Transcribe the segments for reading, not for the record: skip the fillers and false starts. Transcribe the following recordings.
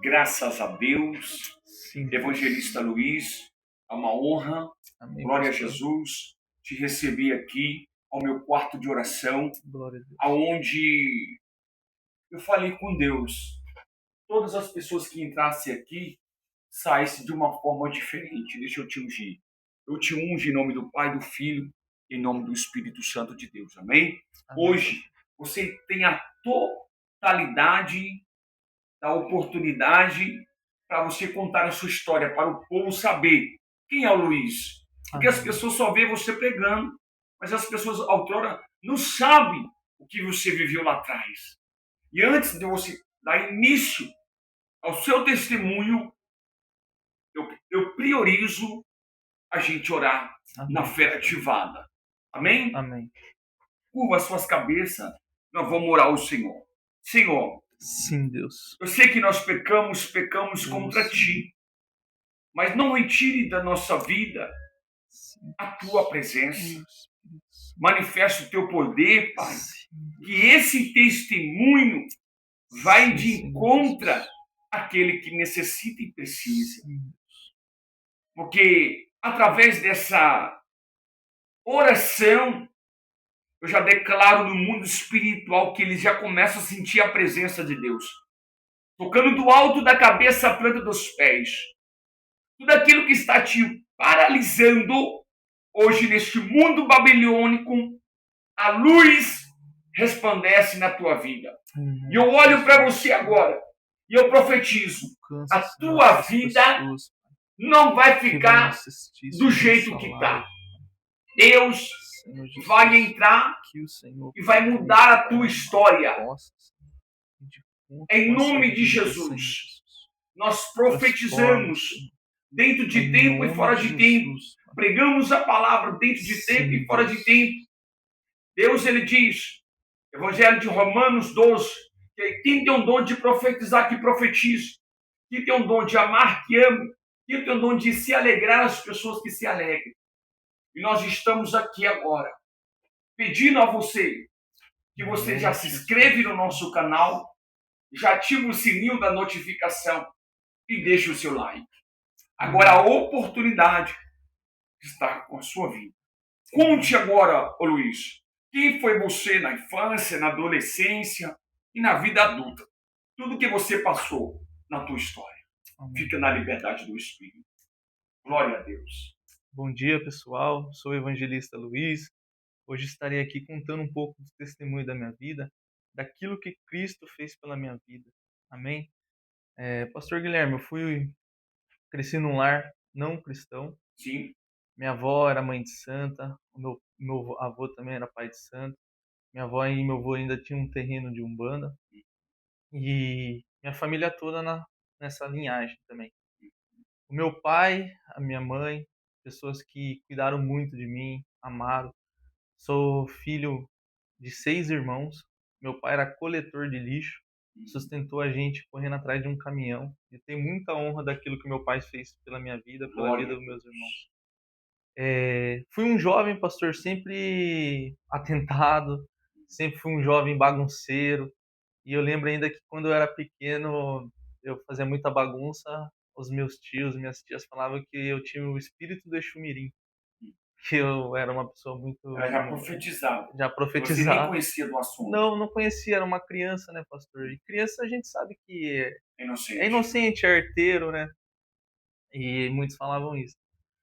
Graças a Deus. Sim. Evangelista Luiz, é uma honra, Amém, glória a pastor. Jesus, te receber aqui ao meu quarto de oração, Glória a Deus. aonde eu falei com Deus. Todas as pessoas que entrassem aqui saíssem de uma forma diferente. Deixa eu te ungir. Eu te unjo em nome do Pai, do Filho, em nome do Espírito Santo de Deus. Amém? Amém. Hoje você tem a totalidade da oportunidade para você contar a sua história, para o povo saber quem é o Luiz. Porque as Amém. pessoas só veem você pregando, mas as pessoas, outrora, não sabem o que você viveu lá atrás. E antes de você dar início ao seu testemunho, eu priorizo a gente orar Amém. na fé ativada. Amém? Amém. Curva as suas cabeças, nós vamos orar ao Senhor. Senhor, Sim, Deus. eu sei que nós pecamos Deus, contra ti, mas não retire da nossa vida Sim. a tua presença. Sim. Manifesta o teu poder, Pai. Sim. Que esse testemunho vai de Sim, encontro Jesus. àquele que necessita e precisa. Sim. Porque através dessa oração, eu já declaro no mundo espiritual que eles já começam a sentir a presença de Deus. Tocando do alto da cabeça à planta dos pés. Tudo aquilo que está te paralisando hoje neste mundo babilônico, a luz resplandece na tua vida. E eu olho para você agora e eu profetizo: a tua vida não vai ficar do jeito que está. Deus vai entrar e vai mudar a tua história. Em nome de Jesus, nós profetizamos dentro de tempo e fora de tempo. Pregamos a palavra dentro de tempo e fora de tempo. Deus, ele diz, Evangelho de Romanos 12, que quem tem um dom de profetizar, que profetize. Quem tem um dom de amar, que ame. Quem tem um dom de se alegrar, as pessoas que se alegrem. E nós estamos aqui agora, pedindo a você, que você já se inscreve no nosso canal, já ativa o sininho da notificação e deixe o seu like. Agora a oportunidade está com a sua vida. Conte agora, ô Luiz, quem foi você na infância, na adolescência e na vida adulta. Tudo que você passou na tua história. Amém. Fica na liberdade do Espírito. Glória a Deus. Bom dia, pessoal. Sou o evangelista Luiz. Hoje estarei aqui contando um pouco do testemunho da minha vida, daquilo que Cristo fez pela minha vida. Amém? Pastor Guilherme, cresci num lar não cristão. Sim. Minha avó era mãe de santa, o meu avô também era pai de santo. Minha avó e meu avô ainda tinham um terreno de umbanda. E minha família toda nessa linhagem também. O meu pai, a minha mãe, pessoas que cuidaram muito de mim, amaram. Sou filho de 6 irmãos. Meu pai era coletor de lixo, sustentou a gente correndo atrás de um caminhão. E tenho muita honra daquilo que meu pai fez pela minha vida, pela Glória vida dos meus irmãos. Fui um jovem, pastor, sempre atentado, sempre fui um jovem bagunceiro. E eu lembro ainda que quando eu era pequeno, eu fazia muita bagunça. Os meus tios, minhas tias falavam que eu tinha o espírito do Exumirim, que eu era uma pessoa muito... Ela já profetizava. Já Você nem profetizava. conhecia do assunto. Não conhecia, era uma criança, né, pastor? E criança a gente sabe que Inocente. é inocente, é arteiro, né? E muitos falavam isso.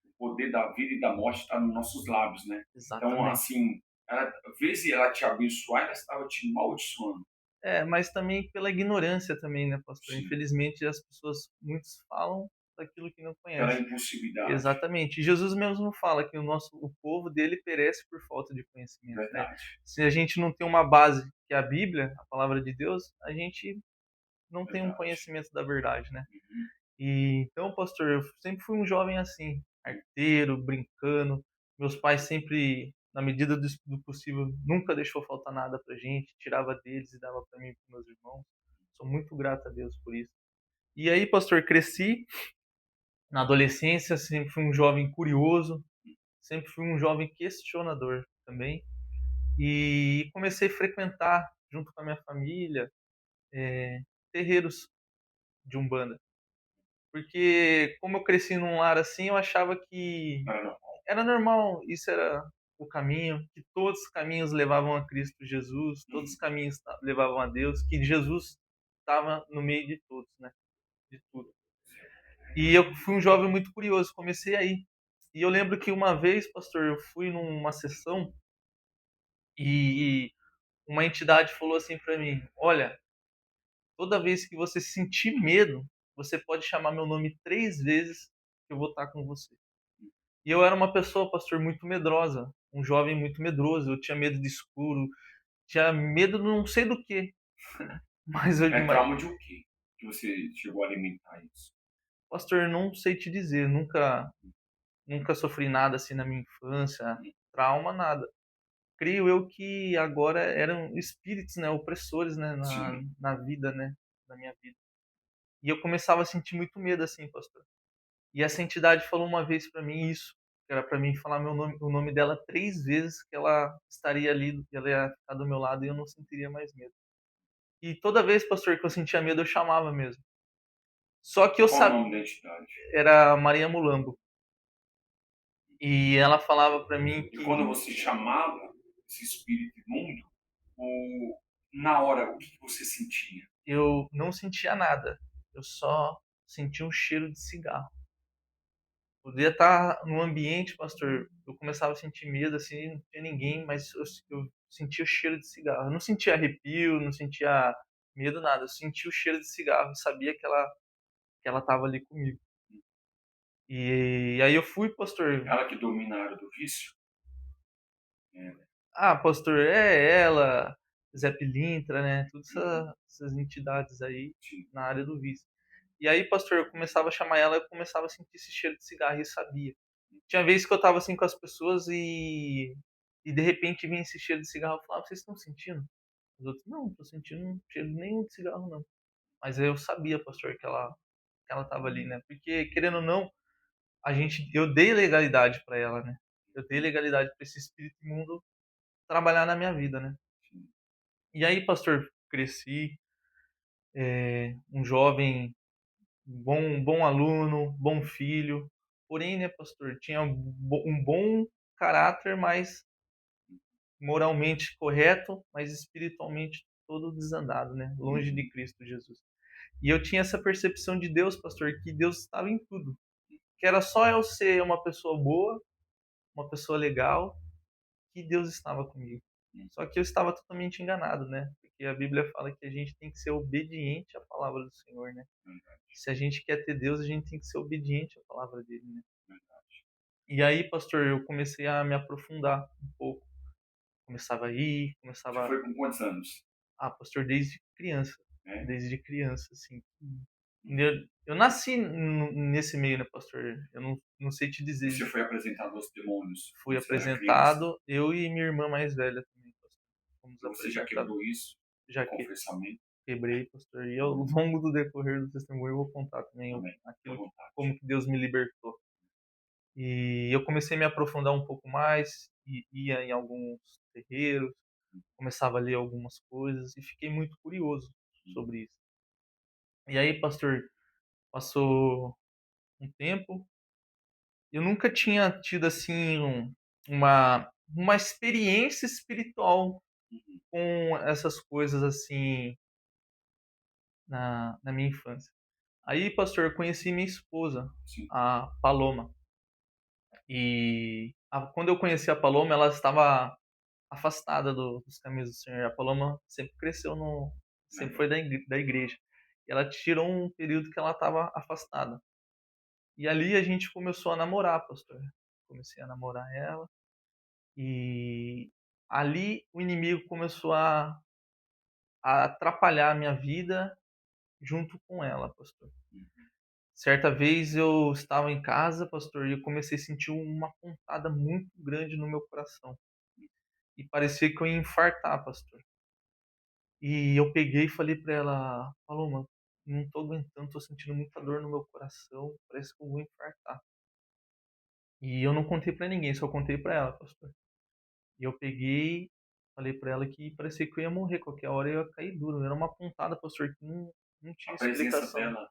O poder da vida e da morte está nos nossos lábios, né? Exatamente. Então, assim, às vezes ela te abençoar, ela estava te amaldiçoando. Mas também pela ignorância também, né, pastor? Sim. Infelizmente as pessoas, muitos falam daquilo que não Pela conhecem. impulsividade. Exatamente. E Jesus mesmo fala que o povo dele perece por falta de conhecimento. Verdade. Né? Se a gente não tem uma base, que é a Bíblia, a palavra de Deus, a gente não tem um conhecimento da verdade, né? E então, pastor, eu sempre fui um jovem assim, arteiro, brincando. Meus pais sempre, na medida do possível, nunca deixou faltar nada pra gente, tirava deles e dava pra mim e pros meus irmãos. Sou muito grato a Deus por isso. E aí, pastor, cresci na adolescência, sempre fui um jovem curioso, sempre fui um jovem questionador também. E comecei a frequentar, junto com a minha família, terreiros de Umbanda. Porque como eu cresci num lar assim, eu achava que Não era normal. era normal, isso era o caminho, que todos os caminhos levavam a Cristo Jesus, todos os caminhos levavam a Deus, que Jesus estava no meio de todos, né? De tudo. E eu fui um jovem muito curioso, comecei aí. E eu lembro que uma vez, pastor, eu fui numa sessão e uma entidade falou assim para mim: Olha, toda vez que você sentir medo, você pode chamar meu nome 3 vezes que eu vou estar com você. E eu era uma pessoa, pastor, muito medrosa, um jovem muito medroso. Eu tinha medo de escuro, tinha medo de não sei do que. Mas eu, É trauma de o quê? Que você chegou a alimentar isso? pastor, não sei te dizer, nunca sofri nada assim na minha infância, trauma, nada. Creio eu que agora eram espíritos, né, opressores, né, Sim. na vida, né, na minha vida. E eu começava a sentir muito medo assim, pastor. E essa entidade falou uma vez para mim isso, que era para mim falar meu nome, o nome dela 3 vezes, que ela estaria ali, que ela ia ficar do meu lado e eu não sentiria mais medo. E toda vez, pastor, que eu sentia medo, eu chamava mesmo. Só que eu Qual o sabia, nome da entidade? era Maria Mulambo. E ela falava para mim E que quando você chamava esse espírito imundo, na hora, o que você sentia? eu não sentia nada. Eu só sentia um cheiro de cigarro. Podia estar num ambiente, pastor, eu começava a sentir medo, assim, não tinha ninguém, mas eu sentia o cheiro de cigarro. Eu não sentia arrepio, não sentia medo, nada. Eu sentia o cheiro de cigarro, sabia que ela estava ali comigo. E aí eu fui, pastor. Ela que domina a área do vício? É, Ah, pastor, é ela, Zé Pilintra, né? Todas essas entidades aí sim. na área do vício. E aí, pastor, eu começava a chamar ela, eu começava a sentir esse cheiro de cigarro e eu sabia. Tinha vezes que eu tava assim com as pessoas e de repente vinha esse cheiro de cigarro. Eu falava, vocês estão sentindo? Os outros, não, não tô sentindo cheiro nenhum de cigarro, não. Mas eu sabia, pastor, que ela tava ali, né? Porque, querendo ou não, eu dei legalidade para ela, né? Eu dei legalidade para esse espírito imundo trabalhar na minha vida, né? E aí, pastor, cresci, um jovem, bom aluno, bom filho. Porém, né, pastor, tinha um bom caráter, mas moralmente correto, mas espiritualmente todo desandado, né? Longe de Cristo Jesus. E eu tinha essa percepção de Deus, pastor, que Deus estava em tudo. Que era só eu ser uma pessoa boa, uma pessoa legal, que Deus estava comigo. Só que eu estava totalmente enganado, né? Porque a Bíblia fala que a gente tem que ser obediente à palavra do Senhor, né? Se a gente quer ter Deus, a gente tem que ser obediente à palavra dele, né? E aí, pastor, eu comecei a me aprofundar um pouco. Começava a ir, Você começava. foi com quantos anos? Ah, pastor, desde criança. É? Desde criança, assim. Eu nasci nesse meio, né, pastor? Eu não sei te dizer. Você foi apresentado aos demônios Fui quando você era criança? apresentado, eu e minha irmã mais velha também, pastor. Fomos Você já apresentados. quebrou isso? Já Confessamento? quebrei, pastor. E ao longo do decorrer do testemunho eu vou contar também Amém. Fique à aquilo, vontade. como que Deus me libertou. E eu comecei a me aprofundar um pouco mais, e ia em alguns terreiros, começava a ler algumas coisas e fiquei muito curioso sobre isso. E aí, pastor, passou um tempo, eu nunca tinha tido assim uma experiência espiritual com essas coisas assim na minha infância. Aí, pastor, eu conheci minha esposa, Sim. a Paloma. E quando eu conheci a Paloma, ela estava afastada dos caminhos do Senhor. A Paloma sempre cresceu no, sempre foi da igreja. E ela tirou um período que ela estava afastada. E ali a gente começou a namorar, pastor. Comecei a namorar ela e ali o inimigo começou a atrapalhar a minha vida junto com ela, pastor. Certa vez eu estava em casa, pastor, e eu comecei a sentir uma pontada muito grande no meu coração. E parecia que eu ia infartar, pastor. E eu peguei e falei pra ela, Paloma, não tô aguentando, tô sentindo muita dor no meu coração, parece que eu vou infartar. E eu não contei pra ninguém, só contei pra ela, pastor. E eu peguei, falei pra ela que parecia que eu ia morrer, qualquer hora eu ia cair duro. Era uma pontada, pastor, que não A tinha presença explicação. dela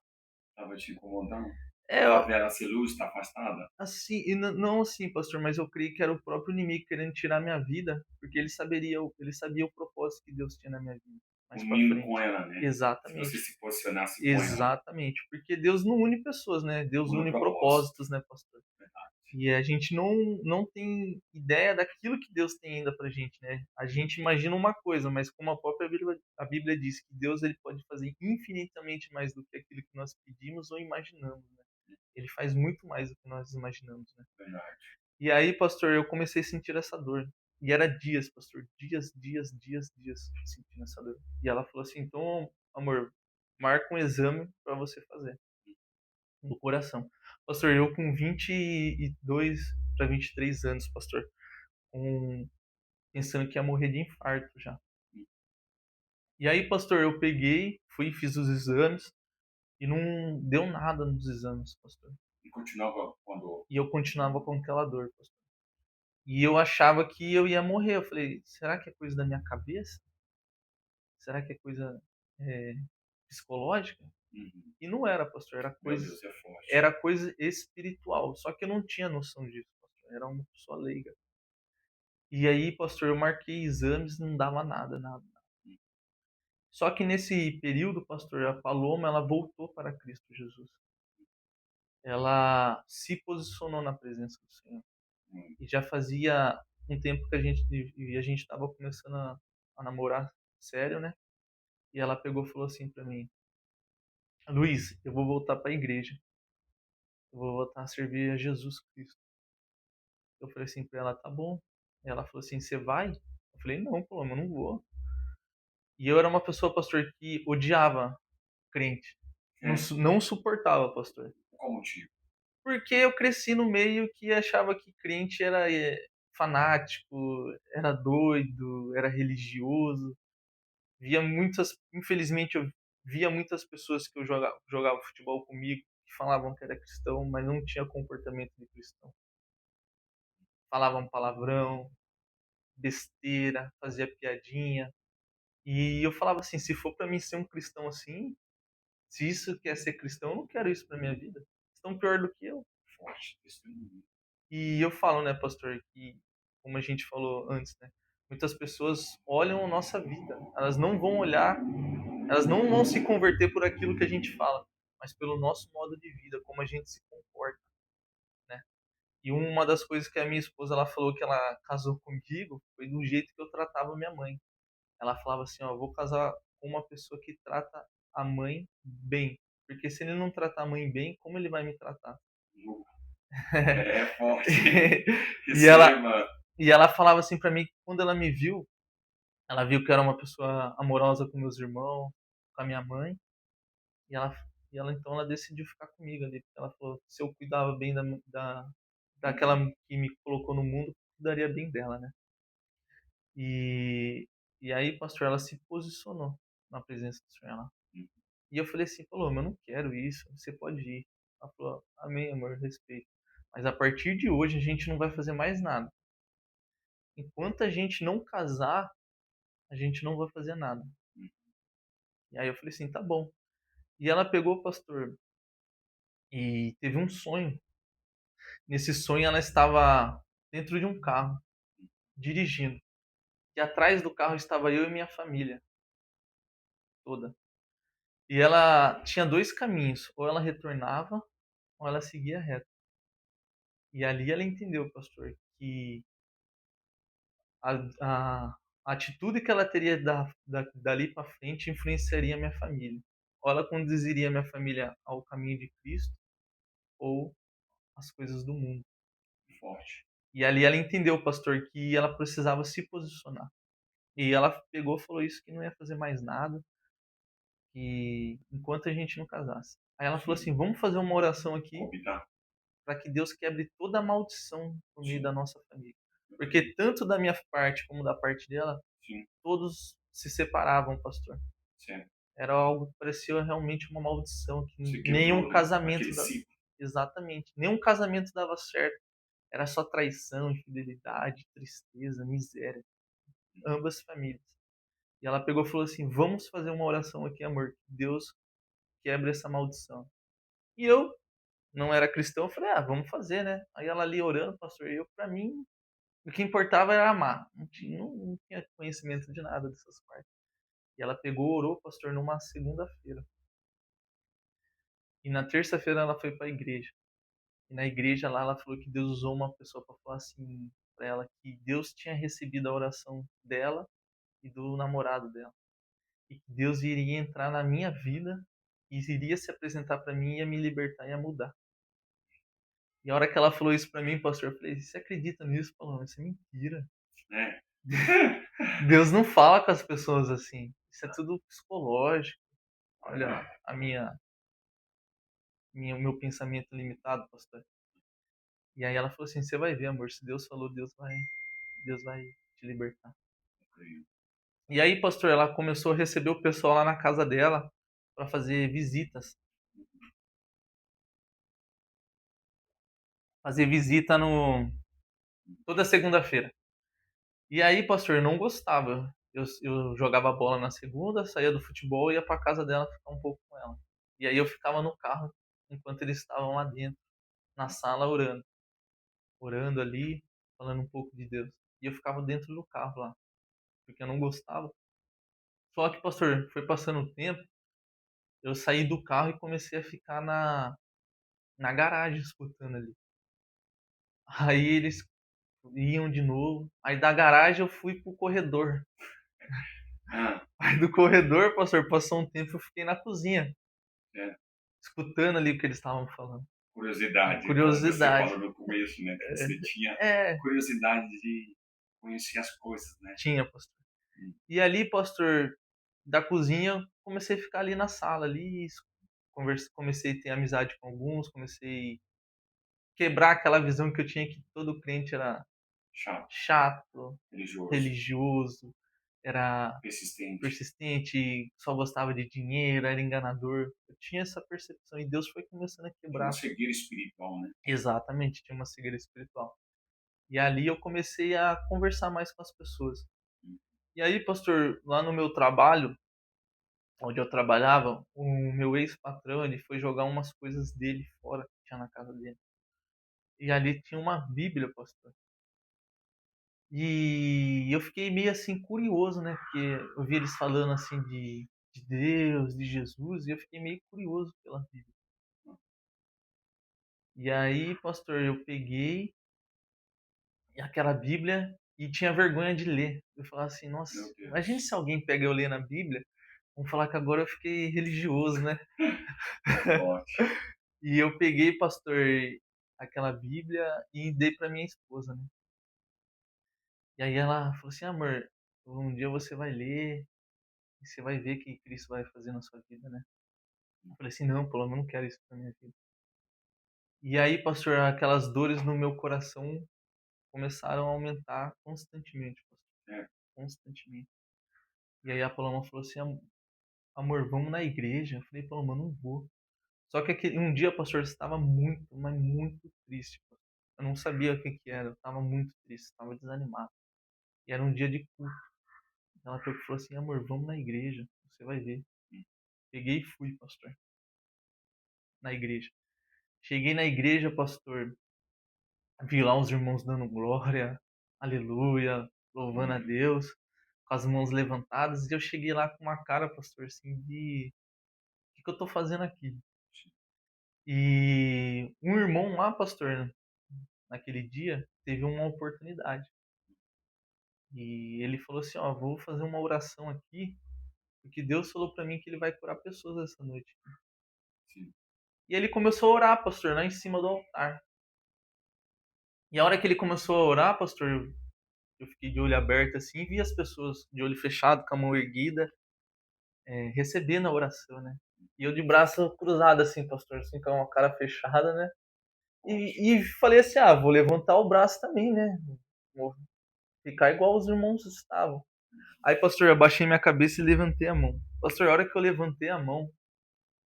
Estava te incomodando? É, A Vera luz está afastada? assim, e não assim, pastor, mas eu creio que era o próprio inimigo querendo tirar minha vida, porque ele sabia o propósito que Deus tinha na minha vida, mais pra Unindo com frente. ela, né? Se você Exatamente. se posicionasse com ela, Exatamente, porque Deus não une pessoas, né? Deus no une propósito. propósitos, né, pastor? Verdade. E a gente não tem ideia daquilo que Deus tem ainda pra gente, né? A gente imagina uma coisa, mas como a Bíblia diz que Deus ele pode fazer infinitamente mais do que aquilo que nós pedimos ou imaginamos, né? Ele faz muito mais do que nós imaginamos, né? Verdade. E aí, pastor, eu comecei a sentir essa dor. E era dias, pastor, dias sentindo essa dor. E ela falou assim: então, amor, marca um exame pra você fazer do coração. Pastor, eu com 22 para 23 anos, pastor, com, pensando que ia morrer de infarto já. E aí, pastor, eu peguei, fui, fiz os exames e não deu nada nos exames, pastor. E continuava quando. E eu continuava com aquela dor, pastor. E eu achava que eu ia morrer. Eu falei, será que é coisa da minha cabeça? Será que é coisa é, psicológica? Uhum. E não era, pastor, Meu Deus, é forte. era coisa espiritual. Só que eu não tinha noção disso, pastor. Era uma pessoa leiga. E aí, pastor, eu marquei exames, não dava nada, nada. Só que nesse período, pastor, a Paloma, ela voltou para Cristo Jesus. Ela se posicionou na presença do Senhor. Hum. E já fazia um tempo que a gente estava começando a namorar sério, né? E ela pegou e falou assim para mim: Luiz, eu vou voltar para a igreja. Eu vou voltar a servir a Jesus Cristo. Eu falei assim para ela: tá bom. E ela falou assim: você vai? Eu falei: não, Paloma, eu não vou. E eu era uma pessoa, pastor, que odiava crente. Não, É. não suportava, pastor. Qual motivo? Porque eu cresci no meio que achava que crente era fanático, era doido, era religioso. Via muitas, infelizmente, eu via muitas pessoas que eu jogava futebol comigo que falavam que era cristão, mas não tinha comportamento de cristão. Falavam palavrão, besteira, fazia piadinha. E eu falava assim, se for para mim ser um cristão assim, se isso quer ser cristão, eu não quero isso para minha vida. Estão pior do que eu. Forte. Testemunho. E eu falo, né, pastor, que como a gente falou antes, né, muitas pessoas olham a nossa vida. Elas não vão olhar, elas não vão se converter por aquilo que a gente fala, mas pelo nosso modo de vida, como a gente se comporta, né? E uma das coisas que a minha esposa ela falou que ela casou comigo foi do jeito que eu tratava minha mãe. Ela falava assim, ó, eu vou casar com uma pessoa que trata a mãe bem, porque se ele não tratar a mãe bem, como ele vai me tratar? É forte. e ela Receba. e ela falava assim pra mim que quando ela me viu, ela viu que eu era uma pessoa amorosa com meus irmãos, com a minha mãe, e ela então ela decidiu ficar comigo ali, porque ela falou, se eu cuidava bem daquela que me colocou no mundo, eu cuidaria bem dela, né? E e aí, pastor, ela se posicionou na presença do Senhor. E eu falei assim, falou, mas eu não quero isso, você pode ir. Ela falou, amém, amor, respeito. Mas a partir de hoje a gente não vai fazer mais nada. Enquanto a gente não casar, a gente não vai fazer nada. E aí eu falei assim, tá bom. E ela pegou, pastor, e teve um sonho. Nesse sonho ela estava dentro de um carro, dirigindo. E atrás do carro estava eu e minha família toda. E ela tinha dois caminhos, ou ela retornava, ou ela seguia reto. E ali ela entendeu, pastor, que a, a, a atitude que ela teria dali para frente influenciaria a minha família. Ou ela conduziria a minha família ao caminho de Cristo, ou as coisas do mundo. Forte. E ali ela entendeu, pastor, que ela precisava se posicionar. E ela pegou e falou isso que não ia fazer mais nada, que enquanto a gente não casasse. Aí ela falou assim: vamos fazer uma oração aqui para que Deus quebre toda a maldição no meio da nossa família. Porque tanto da minha parte como da parte dela, todos se separavam, pastor. Sim. Era algo que parecia realmente uma maldição, que Quebrou, nenhum né? casamento Ciclo. Exatamente, nenhum casamento dava certo. Era só traição, infidelidade, tristeza, miséria, ambas famílias. E ela pegou e falou assim: vamos fazer uma oração aqui, amor, que Deus quebre essa maldição. E eu não era cristão, eu falei, vamos fazer, né? Aí ela ali orando, pastor, e eu, pra mim, o que importava era amar. Não tinha conhecimento de nada dessas partes. E ela pegou, orou, pastor, numa segunda-feira. E na terça-feira ela foi pra igreja. E na igreja lá ela falou que Deus usou uma pessoa para falar assim pra ela que Deus tinha recebido a oração dela e do namorado dela. E que Deus iria entrar na minha vida e iria se apresentar para mim, ia me libertar e ia mudar. E a hora que ela falou isso para mim, pastor, eu falei, você acredita nisso? Falou, isso é mentira. É. Deus não fala com as pessoas assim. Isso é tudo psicológico. Olha o meu pensamento limitado, pastor. E aí ela falou assim, você vai ver, amor, se Deus falou, Deus vai te libertar. E aí, pastor, ela começou a receber o pessoal lá na casa dela para fazer visitas. Fazer visita no toda segunda-feira. E aí, pastor, eu não gostava. Eu jogava bola na segunda, saía do futebol e ia para casa dela ficar um pouco com ela. E aí eu ficava no carro enquanto eles estavam lá dentro, na sala, orando. Orando ali, falando um pouco de Deus. E eu ficava dentro do carro lá, porque eu não gostava. Só que, pastor, foi passando o tempo, eu saí do carro e comecei a ficar na garagem escutando ali. Aí eles iam de novo. Aí da garagem eu fui pro corredor. Aí do corredor, pastor, passou um tempo, eu fiquei na cozinha. É. Escutando ali o que eles estavam falando. Curiosidade. Curiosidade. Como você falou no começo, né? Que você tinha É, curiosidade de conhecer as coisas, né? tinha, pastor. E ali, pastor, da cozinha, comecei a ficar ali na sala, ali, comecei a ter amizade com alguns, comecei a quebrar aquela visão que eu tinha que todo crente era chato, religioso, era persistente, só gostava de dinheiro, era enganador. Eu tinha essa percepção e Deus foi começando a quebrar. Uma cegueira espiritual, né? Exatamente, tinha uma cegueira espiritual. E ali eu comecei a conversar mais com as pessoas. E aí, pastor, lá no meu trabalho, onde eu trabalhava, o meu ex-patrão, ele foi jogar umas coisas dele fora, que tinha na casa dele. E ali tinha uma Bíblia, pastor. E eu fiquei meio assim curioso, né? Porque eu vi eles falando assim de Deus, de Jesus, e eu fiquei meio curioso pela Bíblia. E aí, pastor, eu peguei aquela Bíblia e tinha vergonha de ler. Eu falava assim, nossa, imagine se alguém pega eu ler na Bíblia, vamos falar que agora eu fiquei religioso, né? E eu peguei, pastor, aquela Bíblia e dei para minha esposa, né? E aí ela falou assim, amor, um dia você vai ler e você vai ver o que Cristo vai fazer na sua vida, né? Eu falei assim, não, pelo menos não quero isso pra minha vida. E aí, pastor, aquelas dores no meu coração começaram a aumentar constantemente, pastor. Constantemente. E aí a Paloma falou assim, amor, vamos na igreja. Eu falei, Paloma, não vou. Só que um dia, pastor, você estava muito, mas muito triste. Pastor. Eu não sabia o que era, eu estava muito triste, estava desanimado. E era um dia de culto. Ela falou assim, amor, vamos na igreja, você vai ver. Peguei e fui, pastor, na igreja. Cheguei na igreja, pastor, vi lá os irmãos dando glória, aleluia, louvando a Deus, com as mãos levantadas, e eu cheguei lá com uma cara, pastor, assim, de o que eu tô fazendo aqui? E um irmão lá, pastor, naquele dia, teve uma oportunidade. E ele falou assim, ó, vou fazer uma oração aqui, porque Deus falou para mim que ele vai curar pessoas essa noite. Sim. E ele começou a orar, pastor, lá em cima do altar. E a hora que ele começou a orar, pastor, eu fiquei de olho aberto assim, e vi as pessoas de olho fechado, com a mão erguida, recebendo a oração, né? E eu de braço cruzado assim, pastor, assim, com a cara fechada, né? E falei assim, vou levantar o braço também, né? Vou ficar igual os irmãos estavam. Aí, pastor, eu abaixei minha cabeça e levantei a mão. Pastor, a hora que eu levantei a mão,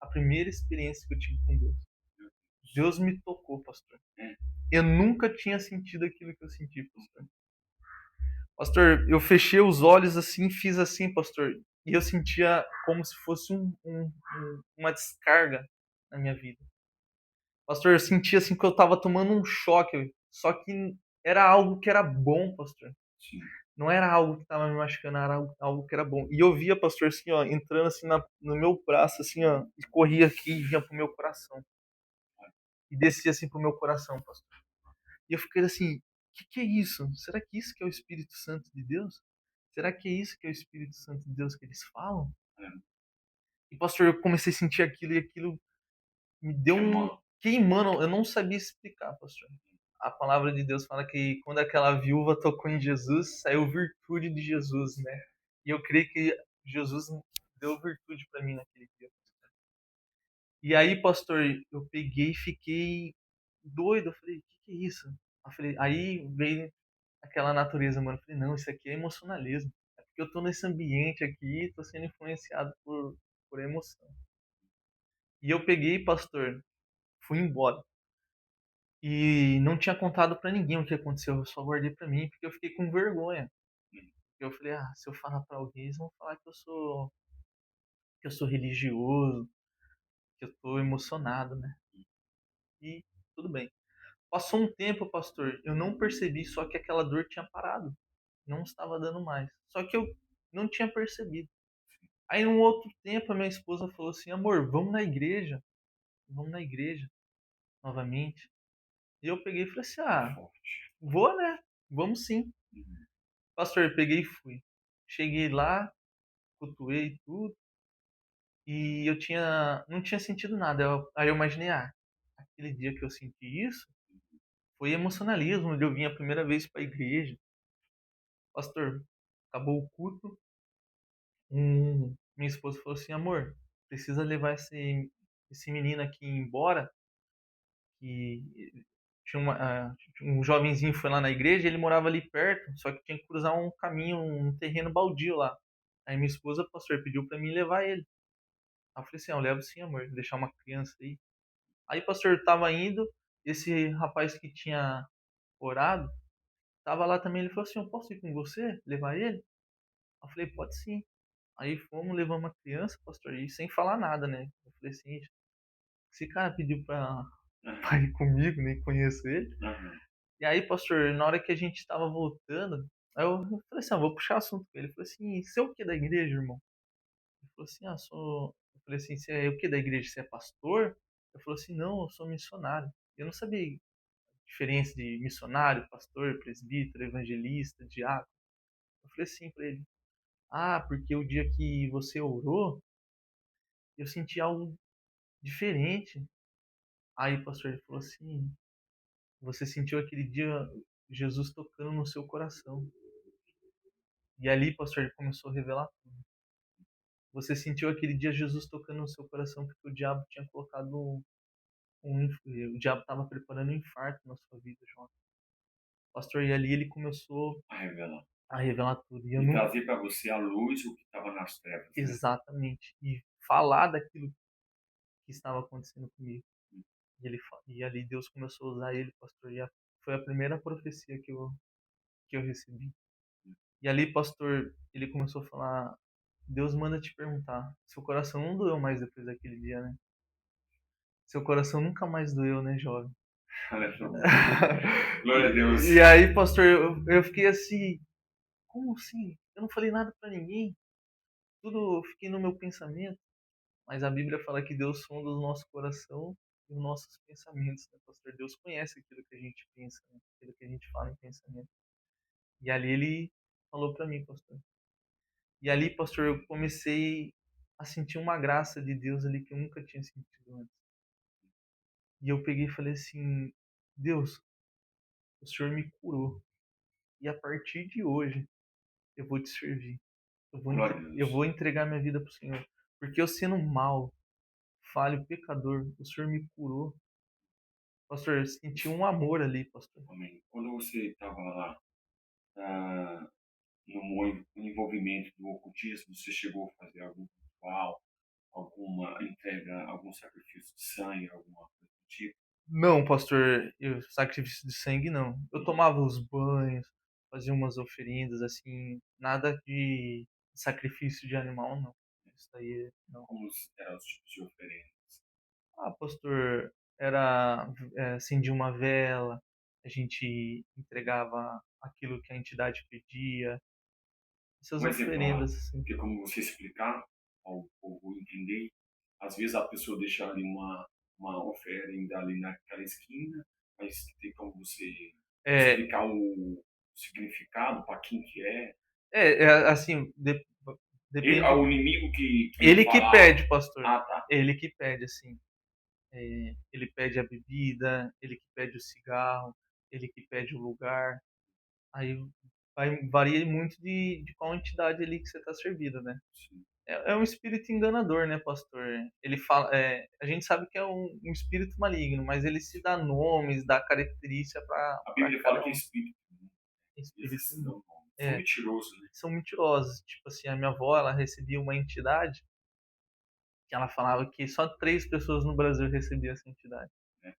a primeira experiência que eu tive com Deus, Deus me tocou, pastor. Eu nunca tinha sentido aquilo que eu senti, pastor. Pastor, eu fechei os olhos assim, fiz assim, pastor, e eu sentia como se fosse uma descarga na minha vida. Pastor, eu sentia assim que eu estava tomando um choque, só que era algo que era bom, pastor. Sim. Não era algo que estava me machucando, era algo que era bom. E eu via, pastor, assim, ó, entrando assim no meu braço, assim, ó, e corria aqui e vinha pro meu coração. E descia assim pro meu coração, pastor. E eu fiquei assim, que é isso? Será que isso que é o Espírito Santo de Deus? Será que é isso que é o Espírito Santo de Deus que eles falam? É. E, pastor, eu comecei a sentir aquilo e aquilo me deu um queimando. Eu não sabia explicar, pastor. A palavra de Deus fala que quando aquela viúva tocou em Jesus, saiu virtude de Jesus, né? E eu creio que Jesus deu virtude para mim naquele dia. E aí, pastor, eu peguei e fiquei doido. Eu falei, que é isso? Aí veio aquela natureza, mano. Eu falei, não, isso aqui é emocionalismo. É porque eu tô nesse ambiente aqui, tô sendo influenciado por emoção. E eu peguei, pastor, fui embora. E não tinha contado pra ninguém o que aconteceu, eu só guardei pra mim, porque eu fiquei com vergonha. Eu falei, se eu falar pra alguém, eles vão falar que eu sou religioso, que eu tô emocionado, né? E tudo bem. Passou um tempo, pastor, eu não percebi, só que aquela dor tinha parado. Não estava dando mais. Só que eu não tinha percebido. Aí, num outro tempo, a minha esposa falou assim: amor, vamos na igreja. Vamos na igreja novamente. E eu peguei e falei assim: vou, né? Vamos sim. Pastor, eu peguei e fui. Cheguei lá, cultuei tudo. E não tinha sentido nada. Aí eu imaginei, aquele dia que eu senti isso foi emocionalismo. Eu vim a primeira vez para a igreja. Pastor, acabou o culto. Minha esposa falou assim: amor, precisa levar esse menino aqui embora. Que um jovenzinho foi lá na igreja, ele morava ali perto, só que tinha que cruzar um caminho, um terreno baldio lá. Aí minha esposa, pastor, pediu para mim levar ele. Aí eu falei assim: eu levo sim, amor, vou deixar uma criança aí. Aí, pastor, tava indo, esse rapaz que tinha orado, tava lá também, ele falou assim: eu posso ir com você, levar ele? Eu falei: pode sim. Aí fomos, levamos a criança, pastor, e sem falar nada, né? Eu falei assim: esse cara pediu pra ir comigo, nem conheço ele. E aí, pastor, na hora que a gente tava voltando, aí eu falei assim: vou puxar assunto com ele. Ele falou assim: você é o que da igreja, irmão? Ele falou assim: sou. Eu falei assim: você é o que da igreja? Você é pastor? Ele falou assim: não, eu sou missionário. Eu não sabia a diferença de missionário, pastor, presbítero, evangelista, diácono. Eu falei assim pra ele: porque o dia que você orou, eu senti algo diferente. Aí, pastor, ele falou assim: você sentiu aquele dia Jesus tocando no seu coração. E ali, pastor, ele começou a revelar tudo. Você sentiu aquele dia Jesus tocando no seu coração porque o diabo tinha colocado o diabo estava preparando um infarto na sua vida, João. Pastor, e ali ele começou a revelar tudo. E eu não... trazer para você a luz o que estava nas trevas. Né? Exatamente. E falar daquilo que estava acontecendo comigo. E ali Deus começou a usar ele, pastor. Foi a primeira profecia que eu recebi. E ali, pastor, ele começou a falar: Deus manda te perguntar. Seu coração não doeu mais depois daquele dia, né? Seu coração nunca mais doeu, né, jovem? Glória a Deus. E aí, pastor, eu fiquei assim: como assim? Eu não falei nada pra ninguém. Tudo eu fiquei no meu pensamento. Mas a Bíblia fala que Deus sonda o nosso coração e os nossos pensamentos, né, pastor? Deus conhece aquilo que a gente pensa, né? Aquilo que a gente fala em pensamento. E ali ele falou pra mim, pastor. E ali, pastor, eu comecei a sentir uma graça de Deus ali que eu nunca tinha sentido antes. E eu peguei e falei assim: Deus, o Senhor me curou. E a partir de hoje, eu vou te servir. Eu vou entregar minha vida pro Senhor. Porque eu sendo mal, falho, pecador, o Senhor me curou. Pastor, eu senti um amor ali, pastor. Amém. Quando você estava lá no envolvimento do ocultismo, você chegou a fazer algum ritual, alguma entrega, algum sacrifício de sangue, alguma coisa do tipo? Não, pastor, sacrifício de sangue não. Eu tomava os banhos, fazia umas oferendas, assim, nada de sacrifício de animal, não. Isso aí, não. Como eram os tipos de oferendas? Pastor, era acendia uma vela, a gente entregava aquilo que a entidade pedia, essas Um exemplar, oferendas, assim. que é como você explicar ao povo entender, às vezes a pessoa deixa ali uma oferenda ali naquela esquina, mas tem como você É, explicar o significado para quem que é. assim, depende. O inimigo que ia Ele que falar, pede, pastor. ah, tá, Ele que pede, assim. Ele pede a bebida, ele que pede o cigarro, ele que pede o lugar. Aí varia muito de qual entidade ali que você está servindo, né? sim. É um espírito enganador, né, pastor? Ele fala, a gente sabe que é um espírito maligno, mas ele se dá nomes, dá característica A para Bíblia fala cada que é um. espírito, né? Eles Espírito, se dão nome. São é, mentirosos, né? são mentirosos. Tipo assim, a minha avó, ela recebia uma entidade que ela falava que só 3 pessoas no Brasil recebiam essa entidade. Né?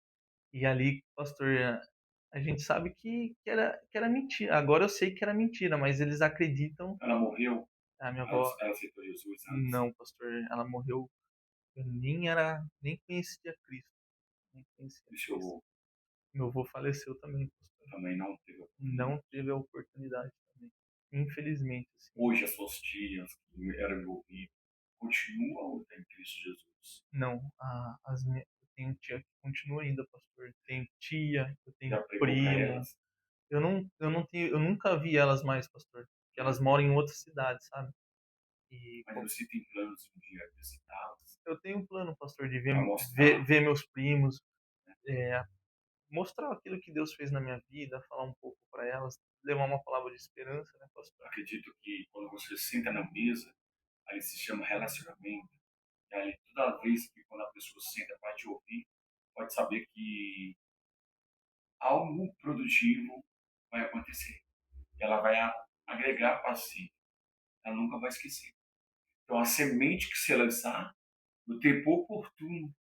E ali, pastor, a gente sabe que era mentira. Agora eu sei que era mentira, mas eles acreditam. Ela morreu, A minha avó, ela aceitou Jesus antes. não, pastor, ela morreu. Eu nem conhecia Cristo. Nem conhecia E seu Cristo. avô Meu avô faleceu também, pastor. também não teve Não oportunidade. teve a oportunidade também. Infelizmente, assim. Hoje as suas tias que eram envolvidas continuam ou tem Cristo Jesus? Não, eu tenho tia que continua ainda, pastor. Tenho tia, eu tenho Já pregou para primo. elas? Eu nunca vi elas mais, pastor. Porque elas moram em outra cidade, sabe? E Mas você tem planos de um dia visitá-las? eu tenho um plano, pastor, de ver, Para mostrar, ver meus primos, né? é, mostrar aquilo que Deus fez na minha vida, falar um pouco para elas, levar uma palavra de esperança, né, pastor? Acredito que quando você senta na mesa, aí se chama relacionamento. E aí toda vez que quando a pessoa senta para te ouvir, pode saber que algo produtivo vai acontecer. Ela vai agregar para si. Ela nunca vai esquecer. Então a semente que se lançar, no tempo oportuno,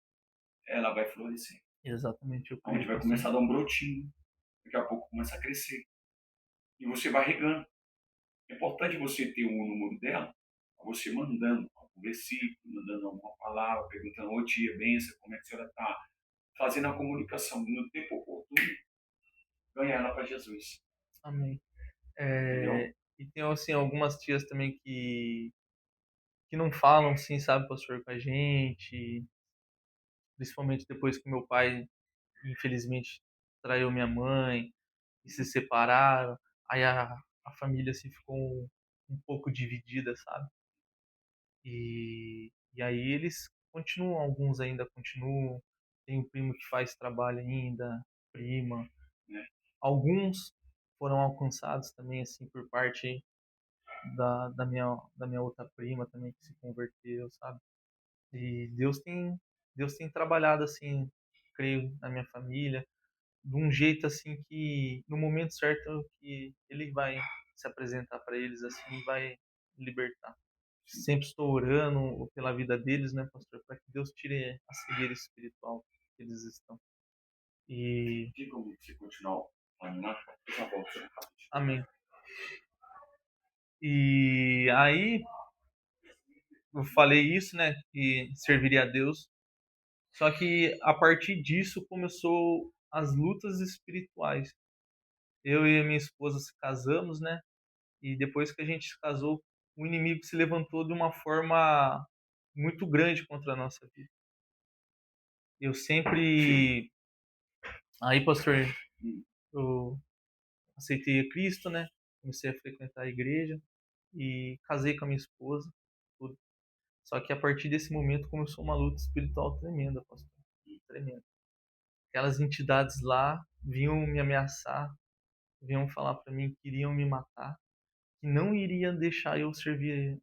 ela vai florescer. Exatamente, eu Onde creio, vai pastor. começar a dar um brotinho. Daqui a pouco começa a crescer. E você vai regando. É importante você ter um número dela, você mandando algum versículo, mandando alguma palavra, perguntando, ô tia, benção, como é que a senhora está? Fazendo a comunicação no tempo oportuno, ganhar ela para Jesus. Amém. Entendeu? E tem, assim, algumas tias também que não falam, assim, sabe, pastor, com a gente, principalmente depois que meu pai, infelizmente, traiu minha mãe e se separaram. Aí a família, assim, ficou um pouco dividida, sabe? E aí eles continuam, alguns ainda continuam. Tem um primo que faz trabalho ainda, prima. Né? Alguns foram alcançados também, assim, por parte da minha outra prima também, que se converteu, sabe? E Deus tem trabalhado, assim, creio, na minha família, de um jeito, assim, que no momento certo que Ele vai se apresentar para eles, assim, e vai libertar. Sim. Sempre estou orando pela vida deles, né, pastor, para que Deus tire a cegueira espiritual que eles estão. E Tem como você continuar falando lá? Eu já volto rapidinho. amém. E aí eu falei isso, né, que serviria a Deus. Só que a partir disso começou as lutas espirituais. Eu e a minha esposa se casamos, né? E depois que a gente se casou, o inimigo se levantou de uma forma muito grande contra a nossa vida. Eu Sim. sempre. Aí, pastor, Hum. eu aceitei a Cristo, né? Comecei a frequentar a igreja e casei com a minha esposa. Tudo. Só que a partir desse momento começou uma luta espiritual tremenda, pastor. Tremenda. Aquelas entidades lá vinham me ameaçar, vinham falar para mim que iriam me matar, que não iriam deixar eu servir,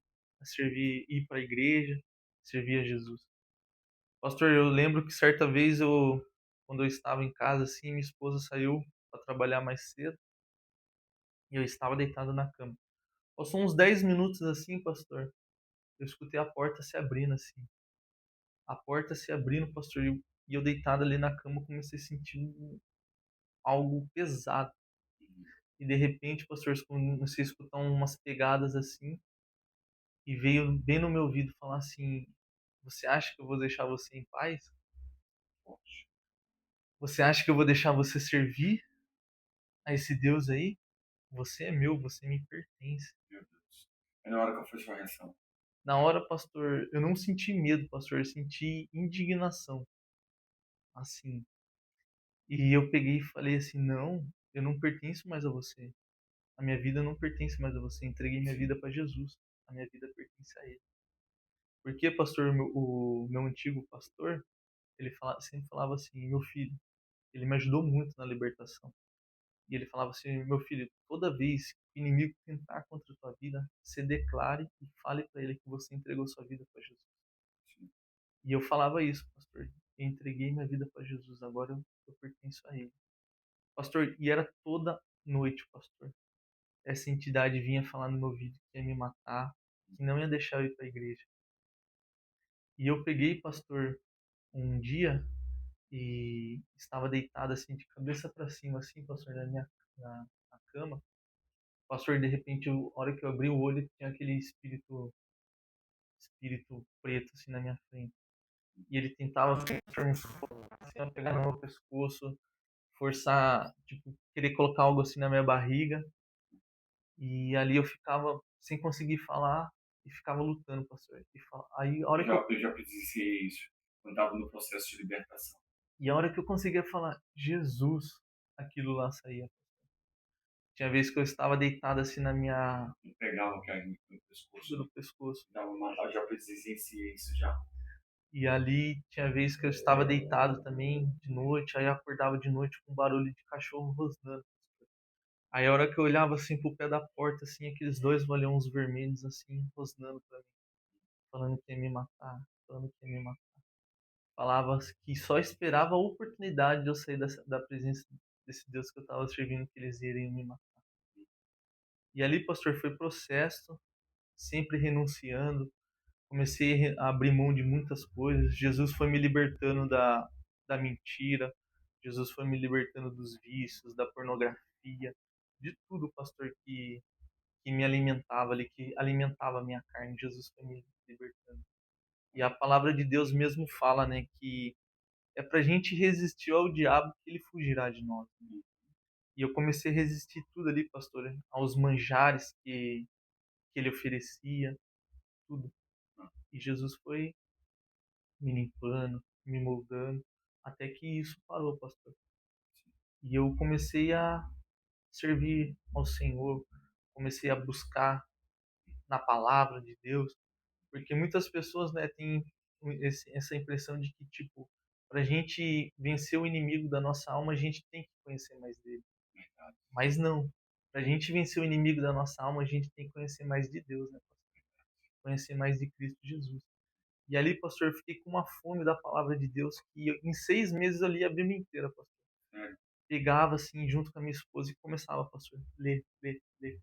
ir para a igreja, servir a Jesus. Pastor, eu lembro que certa vez quando eu estava em casa assim, minha esposa saiu para trabalhar mais cedo e eu estava deitado na cama. Passou uns 10 minutos assim, pastor, eu escutei a porta se abrindo assim. A porta se abrindo, pastor, e eu deitado ali na cama comecei a sentir algo pesado. E de repente, pastor, eu comecei a escutar umas pegadas assim e veio bem no meu ouvido falar assim: Você acha que eu vou deixar você em paz? Você acha que eu vou deixar você servir a esse Deus aí? Você é meu, você me pertence. Meu Deus. É na hora que eu foi sua reação. Na hora, pastor, eu não senti medo, pastor, eu senti indignação, assim. E eu peguei e falei assim: não, eu não pertenço mais a você. A minha vida não pertence mais a você. Entreguei minha vida para Jesus. A minha vida pertence a Ele. Porque, pastor, o meu antigo pastor, ele sempre falava assim: meu filho, ele me ajudou muito na libertação. E ele falava assim: meu filho, toda vez que o inimigo tentar contra a tua vida, você declare e fale para ele que você entregou sua vida para Jesus. E eu falava isso, pastor. Eu entreguei minha vida para Jesus, agora eu pertenço a Ele. Pastor, e era toda noite, pastor. Essa entidade vinha falar no meu ouvido que ia me matar, que não ia deixar eu ir para a igreja. E eu peguei, pastor, um dia e estava deitado assim, de cabeça para cima, assim, pastor, na cama. Pastor, de repente, a hora que eu abri o olho, tinha aquele espírito preto assim na minha frente. E ele tentava assim, pegar no meu pescoço, forçar, tipo, querer colocar algo assim na minha barriga. E ali eu ficava sem conseguir falar e ficava lutando, pastor. Aí a hora que Eu já presenciei isso quando estava no processo de libertação. e a hora que eu conseguia falar Jesus, aquilo lá saía. Tinha vezes que eu estava deitado assim na minha Eu pegava o carrinho no pescoço. do pescoço. Dava uma, eu já presenciei isso já. E ali tinha vezes que eu estava deitado também de noite, aí eu acordava de noite com barulho de cachorro rosnando. Aí a hora que eu olhava assim pro pé da porta, assim, aqueles dois olhões vermelhos assim, rosnando pra mim, falando que ia me matar, falando que ia me matar. Falava que só esperava a oportunidade de eu sair da presença desse Deus que eu estava servindo, que eles iriam me matar. E ali, pastor, foi processo, sempre renunciando. Comecei a abrir mão de muitas coisas. Jesus foi me libertando da mentira. Jesus foi me libertando dos vícios, da pornografia, de tudo, pastor, que me alimentava ali, que alimentava a minha carne. Jesus foi me libertando. E a palavra de Deus mesmo fala, né, que é pra gente resistir ao diabo que ele fugirá de nós. Né? E eu comecei a resistir tudo ali, pastor, aos manjares que ele oferecia, tudo. E Jesus foi me limpando, me moldando, até que isso parou, pastor. E eu comecei a servir ao Senhor, comecei a buscar na palavra de Deus, porque muitas pessoas, né, têm essa impressão de que, tipo, para a gente vencer o inimigo da nossa alma, a gente tem que conhecer mais dele. Mas não. Para a gente vencer o inimigo da nossa alma, a gente tem que conhecer mais de Deus, né, pastor? Conhecer mais de Cristo Jesus. E ali, pastor, eu fiquei com uma fome da palavra de Deus que em 6 meses eu li a Bíblia inteira, pastor. Pegava assim, junto com a minha esposa e começava, pastor, ler, ler, ler.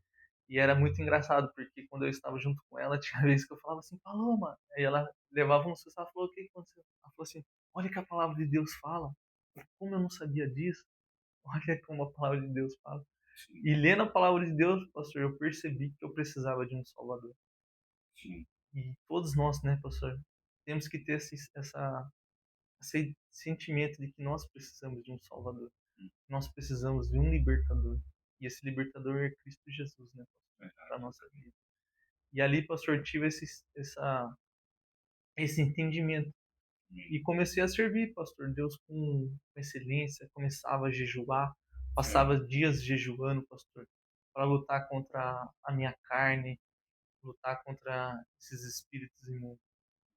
E era muito engraçado, porque quando eu estava junto com ela, tinha vezes que eu falava assim, Paloma. Aí ela levava um susto, ela falou, o que aconteceu? Ela falou assim, olha que a palavra de Deus fala. Como eu não sabia disso? Olha como a palavra de Deus fala. Sim. E lendo a palavra de Deus, pastor, eu percebi que eu precisava de um Salvador. Sim. E todos nós, né, pastor, temos que ter esse sentimento de que nós precisamos de um Salvador. Nós precisamos de um libertador. E esse libertador é Cristo Jesus, né, para nossa vida. E ali, pastor, tive esse entendimento. E comecei a servir, pastor, Deus com excelência. Começava a jejuar, passava dias jejuando, pastor, para lutar contra a minha carne, lutar contra esses espíritos imundos.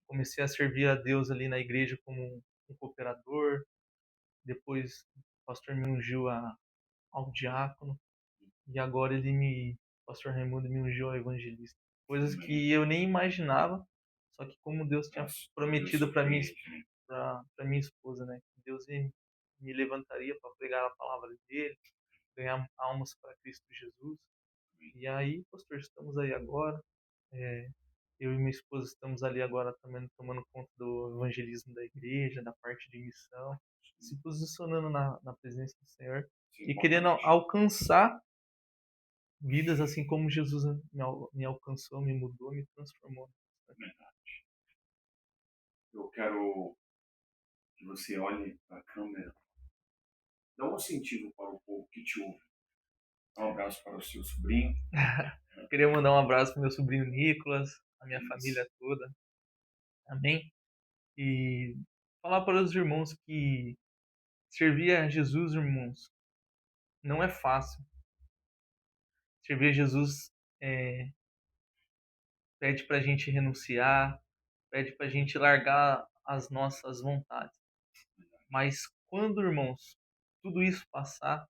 Comecei a servir a Deus ali na igreja como um cooperador. Depois o pastor me ungiu ao diácono. E agora o pastor Raimundo me ungiu ao evangelista. Coisas que eu nem imaginava, só que como Deus tinha prometido para mim, para minha esposa, né? Que Deus me levantaria para pregar a palavra dele, ganhar almas para Cristo Jesus. E aí, pastor, estamos aí agora. É, eu e minha esposa estamos ali agora também tomando conta do evangelismo da igreja, da parte de missão, se posicionando na presença do Senhor e querendo alcançar vidas assim como Jesus me alcançou, me mudou, me transformou. Eu quero que você olhe para a câmera Dá um incentivo para o povo que te ouve. Um abraço para o seu sobrinho. Queria mandar um abraço pro meu sobrinho Nicolas, a minha Isso. família toda. Amém? E falar para os irmãos que servir a Jesus, irmãos, não é fácil. Servir a Jesus é, pede para a gente renunciar, pede para a gente largar as nossas vontades. Mas quando, irmãos, tudo isso passar,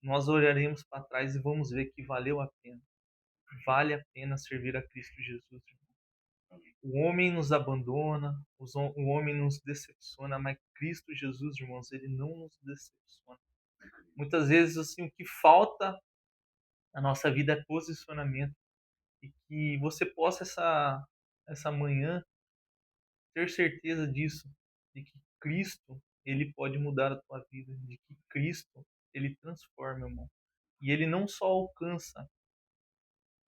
nós olharemos para trás e vamos ver que valeu a pena. Vale a pena servir a Cristo Jesus, irmão. O homem nos abandona, o homem nos decepciona, mas Cristo Jesus, irmãos, ele não nos decepciona. Muitas vezes, assim, o que falta na nossa vida é posicionamento. E que você possa essa manhã ter certeza disso, de que Cristo, ele pode mudar a tua vida, de que Cristo, ele transforma, irmão. E ele não só alcança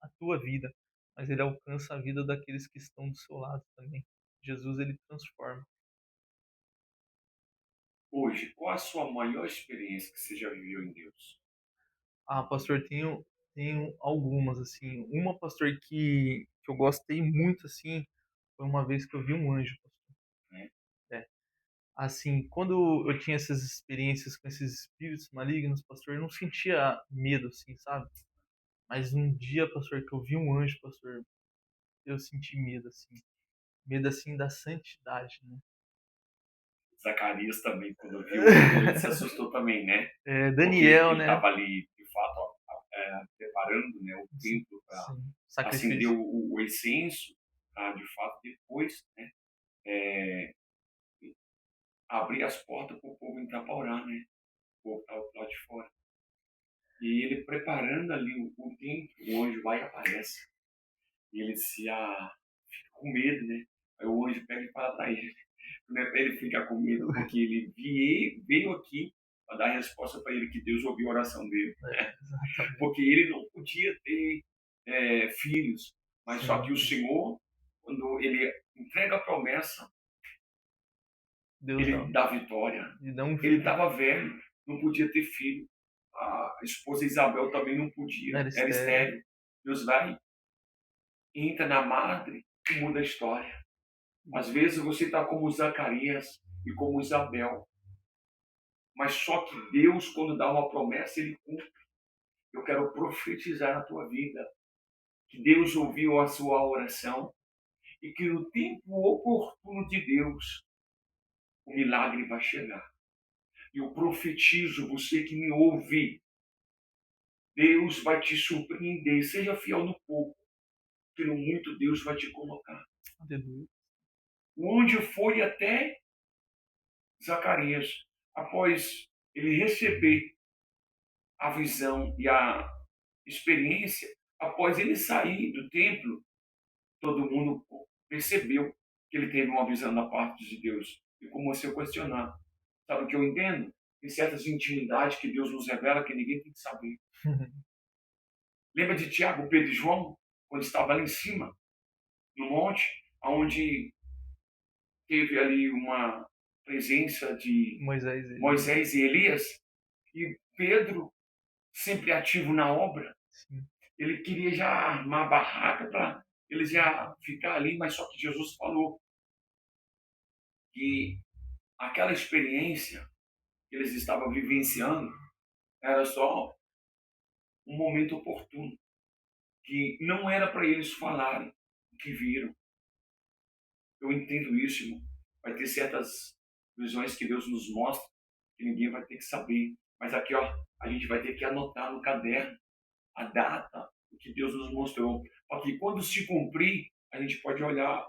a tua vida, mas ele alcança a vida daqueles que estão do seu lado também. Jesus, ele transforma. Hoje, qual a sua maior experiência que você já viveu em Deus? Ah, pastor, tenho algumas, assim. Uma, pastor, que eu gostei muito, assim, foi uma vez que eu vi um anjo, pastor. É. Assim, quando eu tinha essas experiências com esses espíritos malignos, pastor, eu não sentia medo, assim, sabe? Mas um dia, pastor, que eu vi um anjo, pastor, eu senti medo, assim. Medo, assim, da santidade, né? Zacarias também, quando viu ele se assustou também, né? É, Porque Daniel, ele né? estava ali, de fato, preparando, né, o templo para Sim, acender sacrifício. o incenso, para, de fato, depois, né, abrir as portas para o povo entrar para orar, né? O povo estava lá de fora. E ele preparando ali o templo, o anjo vai e aparece. E ele disse, fica com medo, né? Aí o anjo pega e fala para ele, não é para ele ficar com medo, porque ele veio aqui para dar resposta para ele, que Deus ouviu a oração dele. Exatamente. Porque ele não podia ter filhos, mas só que o Sim, Senhor, quando ele entrega a promessa, Deus dá, ele dá vitória. e dá um Ele filho. estava velho, não podia ter filho. A esposa Isabel também não podia, Era era estéril. estéril. Deus vai, entra na madre e muda a história. Às vezes você está como Zacarias e como Isabel, mas só que Deus, quando dá uma promessa, ele cumpre. Eu quero profetizar na tua vida que Deus ouviu a sua oração e que no tempo oportuno de Deus o milagre vai chegar. E eu profetizo, você que me ouve, Deus vai te surpreender. Seja fiel no pouco, que no muito Deus vai te colocar. Aleluia. Onde foi até Zacarias, após ele receber a visão e a experiência, após ele sair do templo, todo mundo percebeu que ele teve uma visão da parte de Deus. E comecei a questionar. Sabe o que eu entendo? Tem certas intimidades que Deus nos revela que ninguém tem que saber. Lembra de Tiago, Pedro e João, quando estava lá em cima, no monte, onde teve ali uma presença de Moisés, Moisés e Elias, e Pedro, sempre ativo na obra, sim. ele queria já armar a barraca para eles já ficar ali, mas só que Jesus falou que aquela experiência que eles estavam vivenciando era só um momento oportuno, que não era para eles falarem o que viram. Eu entendo isso, irmão. Vai ter certas visões que Deus nos mostra que ninguém vai ter que saber. Mas aqui, ó, a gente vai ter que anotar no caderno a data, o que Deus nos mostrou. Porque quando se cumprir, a gente pode olhar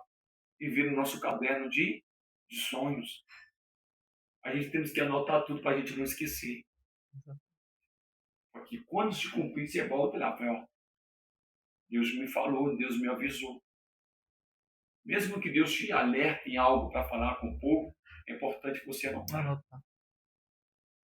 e ver no nosso caderno de sonhos. A gente temos que anotar tudo para a gente não esquecer. Porque quando se cumprir, você volta lá para, ó, Deus me falou, Deus me avisou. Mesmo que Deus te alerte em algo para falar com o povo, é importante que você anotar.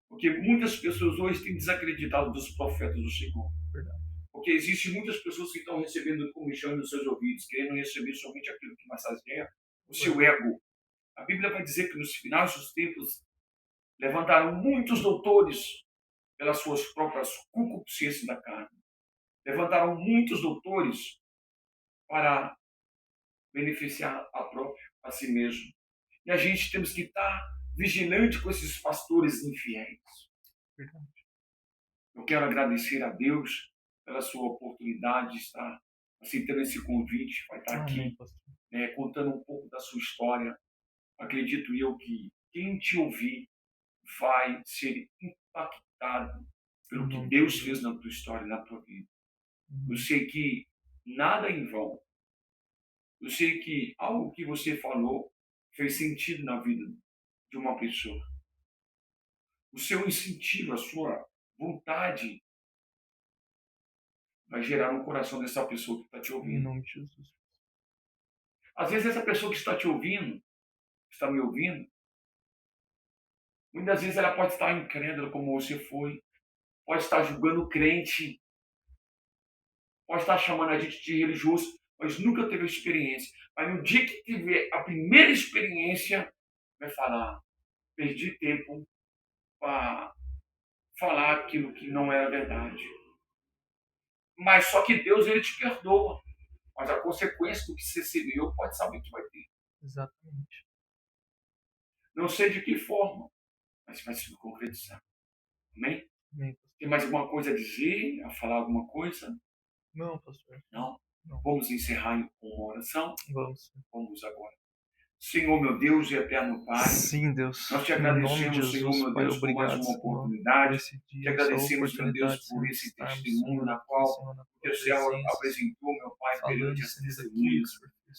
Porque muitas pessoas hoje têm desacreditado dos profetas do Senhor. Verdade. Porque existem muitas pessoas que estão recebendo comichão nos seus ouvidos, querendo receber somente aquilo que massageia o seu ego. A Bíblia vai dizer que nos finais dos tempos Levantaram muitos doutores pelas suas próprias concupiscências da carne. Levantaram muitos doutores para beneficiar a si mesmo. E a gente temos que estar vigilante com esses pastores infiéis. Verdade. Eu quero agradecer a Deus pela sua oportunidade de estar aceitando esse convite, vai estar aqui, contando um pouco da sua história. Acredito eu que quem te ouvir vai ser impactado pelo que Deus fez na tua história, na tua vida. Eu sei que nada é em vão. Eu sei que algo que você falou fez sentido na vida de uma pessoa. O seu incentivo, a sua vontade vai gerar no coração dessa pessoa que está te ouvindo. Em nome de Jesus. Às vezes essa pessoa que está te ouvindo, está me ouvindo, muitas vezes ela pode estar incrédula como você foi, pode estar julgando o crente, pode estar chamando a gente de religioso, mas nunca teve experiência. Mas no dia que tiver a primeira experiência, vai falar, perdi tempo para falar aquilo que não era verdade. Mas só que Deus, ele te perdoa. Mas a consequência do que você semeou, pode saber que vai ter. Exatamente. Não sei de que forma, mas vai se concretizar. Amém? Amém. Tem mais alguma coisa a dizer? A falar alguma coisa? Não, pastor. Não? Vamos encerrar com uma oração? Vamos. Vamos agora. Senhor, meu Deus e eterno Pai. Sim, Deus. Nós te agradecemos, Jesus, Senhor, meu Pai, Deus, por mais uma oportunidade. Te agradecemos, meu Deus, por esse testemunho na qual o teu céu apresentou, meu Pai, perante as testemunhas.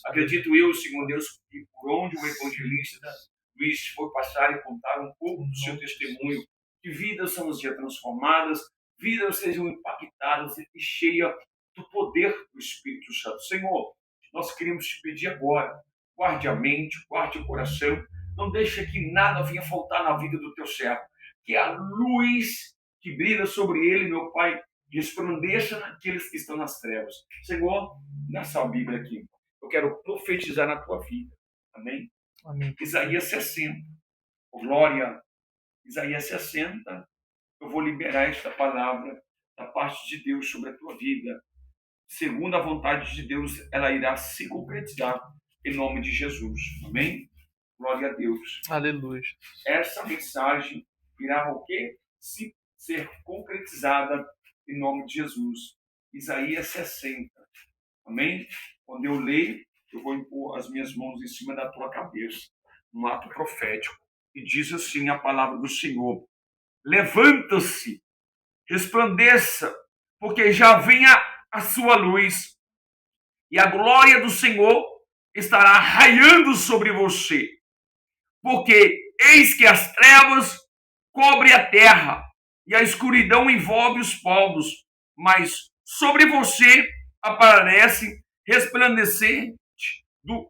Acredito eu, Senhor Deus, que por onde o evangelista Luiz foi passar e contar um pouco do seu testemunho, que vidas são transformadas, vidas sejam impactadas e cheias do poder do Espírito Santo. Senhor, nós queremos te pedir agora, guarde a mente, guarde o coração, não deixe que nada venha faltar na vida do teu servo, que a luz que brilha sobre ele, meu Pai, resplandeça naqueles que estão nas trevas. Senhor, nessa Bíblia aqui, eu quero profetizar na tua vida. Amém? Amém. Isaías 60. Glória. Isaías 60. Eu vou liberar esta palavra da parte de Deus sobre a tua vida. Segundo a vontade de Deus, ela irá se concretizar em nome de Jesus. Amém? Glória a Deus. Aleluia. Essa mensagem irá o quê? Se ser concretizada em nome de Jesus. Isaías 60. Amém? Quando eu leio, eu vou impor as minhas mãos em cima da tua cabeça, um ato profético. E diz assim a palavra do Senhor: levanta-se, resplandeça, porque já vem a sua luz, e a glória do Senhor estará raiando sobre você. Porque eis que as trevas cobrem a terra, e a escuridão envolve os povos, mas sobre você aparece resplandecente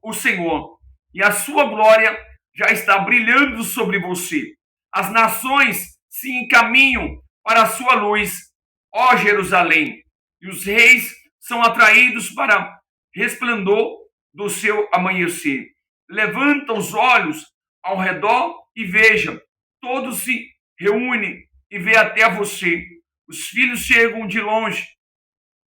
o Senhor, e a sua glória já está brilhando sobre você. As nações se encaminham para a sua luz, ó Jerusalém, e os reis são atraídos para resplendor do seu amanhecer. Levanta os olhos ao redor e veja, todos se reúnem e vê até você. Os filhos chegam de longe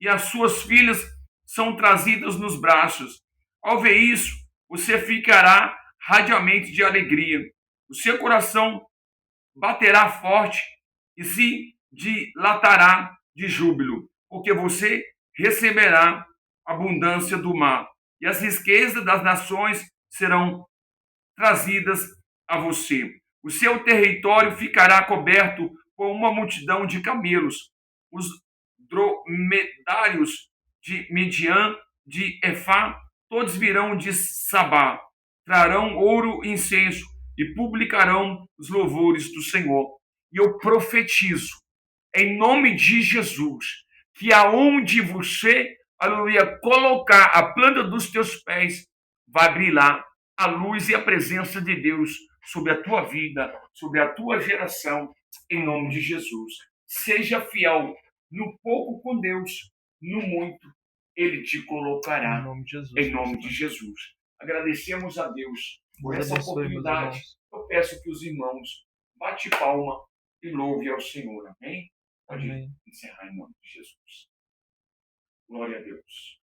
e as suas filhas são trazidas nos braços. Ao ver isso, você ficará radiante de alegria. O seu coração baterá forte e se dilatará de júbilo, porque você receberá abundância do mar, e as riquezas das nações serão trazidas a você. O seu território ficará coberto por uma multidão de camelos. Os dromedários de Midian, de Efá, todos virão de Sabá, trarão ouro e incenso e publicarão os louvores do Senhor. E eu profetizo, em nome de Jesus, que aonde você, aleluia, colocar a planta dos teus pés, vai brilhar a luz e a presença de Deus sobre a tua vida, sobre a tua geração, em nome de Jesus. Seja fiel no pouco com Deus, no muito Ele te colocará, em nome de Jesus. Em nome de Jesus. Agradecemos a Deus por essa oportunidade. Eu peço que os irmãos bate palma e louve ao Senhor. Amém? Pode Amém. encerrar em nome de Jesus. Glória a Deus.